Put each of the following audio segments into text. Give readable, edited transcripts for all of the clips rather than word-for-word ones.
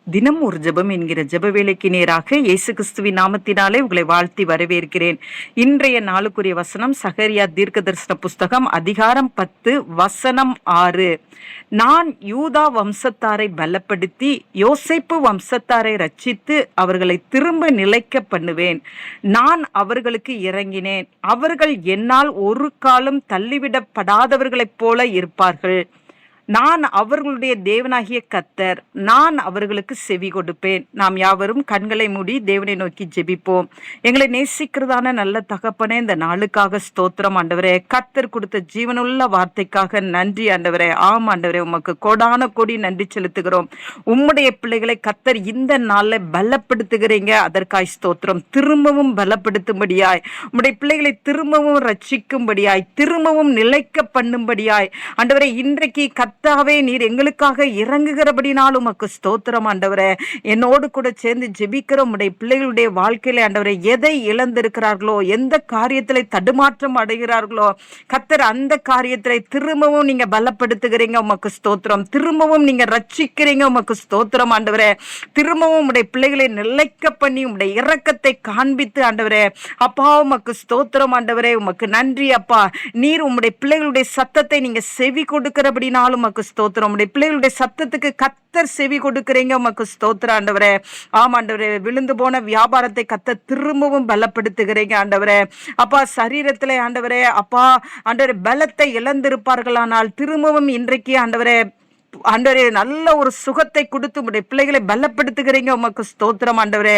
தினம் ஒரு ஜெபம் என்கிற ஜெப வேலைக்கு நேராக இயேசு கிறிஸ்துவின் நாமத்தினாலே உங்களை வாழ்த்தி வரவேற்கிறேன். இன்றைய நாளுக்குரிய வசனம் சகரியா தீர்க்கதரிசன புஸ்தகம் அதிகாரம் 10 வசனம் 6. நான் யூதா வம்சத்தாரை பலப்படுத்தி யோசேப்பு வம்சத்தாரை ரட்சித்து அவர்களை திரும்ப நிலைக்க பண்ணுவேன். நான் அவர்களுக்கு இறங்கினேன். அவர்கள் என்னால் ஒரு காலம் தள்ளிவிடப்படாதவர்களைப் போல இருப்பார்கள். நான் அவர்களுடைய தேவனாகிய கர்த்தர். நான் அவர்களுக்கு செவி கொடுப்பேன். நாம் யாவரும் கண்களை மூடி தேவனை நோக்கி ஜெபிப்போம். எங்களை நேசிக்கிறதான நல்ல தகப்பனே, இந்த நாளுக்காக ஸ்தோத்திரம் ஆண்டவரே. கர்த்தர் கொடுத்த ஜீவனுள்ள வார்த்தைக்காக நன்றி ஆண்டவரே. ஆம் ஆண்டவரே, உமக்கு கோடான கோடி நன்றி செலுத்துகிறோம். உம்முடைய பிள்ளைகளை கர்த்தர் இந்த நாளில் பலப்படுத்துகிறீங்க, அதற்காய் ஸ்தோத்திரம். திரும்பவும் பலப்படுத்தும்படியாய், உம்முடைய பிள்ளைகளை திரும்பவும் ரட்சிக்கும்படியாய், திரும்பவும் நிலைக்க பண்ணும்படியாய் ஆண்டவரே, இன்றைக்கு கர்த்தாவே நீர் எங்களுக்காக இறங்குகிறபடினால் உமக்கு ஸ்தோத்திரம் ஆண்டவரே. என்னோடு கூட சேர்ந்து ஜெபிக்கிற உம்முடைய பிள்ளைகளுடைய வாழ்க்கையில ஆண்டவரே, எதை இழந்திருக்கிறார்களோ, எந்த காரியத்திலே தடுமாற்றம் அடைகிறார்களோ கர்த்தர், அந்த காரியத்திலே திரும்பவும் நீங்க பலப்படுத்துகிறீங்க, உமக்கு ஸ்தோத்திரம். திரும்பவும் நீங்க ரட்சிக்கிறீங்க, உமக்கு ஸ்தோத்திரம் ஆண்டவரே. திரும்பவும் உம்முடைய பிள்ளைகளை நிலைக்க பண்ணி உம்முடைய இரக்கத்தை காண்பித்து ஆண்டவரே, அப்பா உமக்கு ஸ்தோத்திரம் ஆண்டவரே. உமக்கு நன்றி அப்பா. நீர் உம்முடைய பிள்ளைகளுடைய சத்தத்தை நீங்க செவி கொடுக்கிறபடினாலும் உமக்கு ஸ்தோத்திரம். உம்முடைய பிள்ளைகளுடைய சத்தத்துக்கு கர்த்தர் செவி கொடுக்கிறீங்க, உமக்கு ஸ்தோத்திரம் ஆண்டவரே. ஆம் ஆண்டவரே, விழுந்து போன வியாபாரத்தை கர்த்தர் திரும்பவும் பலப்படுத்துகிறீங்க ஆண்டவரே. அப்பா, சரீரத்திலே ஆண்டவரே அப்பா ஆண்டவரே பலத்தை இழந்திருப்பார்களானால் திரும்பவும் இன்றைக்கு ஆண்டவரே ஆண்டவரே நல்ல ஒரு சுகத்தை கொடுத்து உடைய பிள்ளைகளை பலப்படுத்துகிறீங்க, உமக்கு ஸ்தோத்திரம் ஆண்டவரே.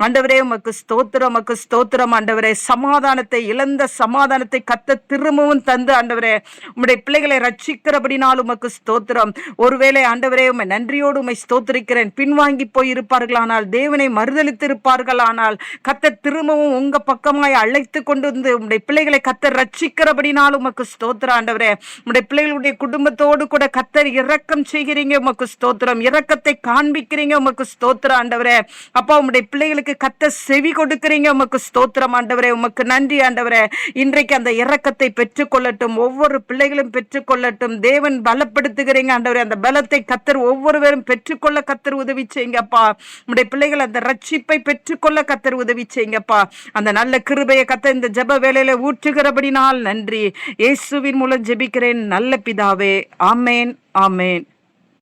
ஆண்டவரே உமக்கு ஸ்தோத்திரம், உமக்கு ஸ்தோத்திரம் ஆண்டவரே. சமாதானத்தை இழந்த சமாதானத்தை கர்த்தர் திரும்பவும் தந்து ஆண்டவரே உம்முடைய பிள்ளைகளை ரட்சிக்கிறபடினால் உமக்கு ஸ்தோத்திரம். ஒருவேளை ஆண்டவரே உம்மை நன்றியோடு உம்மை ஸ்தோத்திரிக்கிறேன், பின்வாங்கி போய் இருப்பார்களானால், தேவனை மறுதலித்து இருப்பார்களானால் கர்த்தர் திரும்பவும் உங்க பக்கமாய் அழைத்து கொண்டு வந்து உம்முடைய பிள்ளைகளை கர்த்தர் ரட்சிக்கிறபடினால் உமக்கு ஸ்தோத்திரம் ஆண்டவரே. உம்முடைய பிள்ளைகளுடைய குடும்பத்தோடு கூட கர்த்தர் இரக்கம் செய்கிறீங்க, உமக்கு ஸ்தோத்திரம். இரக்கத்தை காண்பிக்கிறீங்க, உமக்கு ஸ்தோத்திரம் ஆண்டவரே. அப்பா, உம்முடைய பிள்ளைகளுக்கு கர்த்தர் செவி கொடுக்கிறீங்க, உமக்கு ஸ்தோத்திரம் ஆண்டவரே. உமக்கு நன்றி ஆண்டவரே. இன்றைக்கு அந்த இரக்கத்தை பெற்றுக்கொள்ளட்டும், ஒவ்வொரு பிள்ளைகளும் பெற்றுக்கொள்ளட்டும். தேவன் பலப்படுத்துகிறீங்க ஆண்டவரே. அந்த பலத்தை கர்த்தர் ஒவ்வொருவரும் பெற்றுக்கொள்ள கர்த்தர் உதவி செய்யுங்கப்பா. உம்முடைய பிள்ளைகள் அந்த ரட்சிப்பை பெற்றுக்கொள்ள கர்த்தர் உதவி செய்யுங்கப்பா. அந்த நல்ல கிருபையை கர்த்தர் இந்த ஜெப வேளையில ஊற்றுகிறபடினால் நன்றி. இயேசுவின் மூலம் ஜெபிக்கிறேன் நல்ல பிதாவே. ஆமேன், ஆமேன்.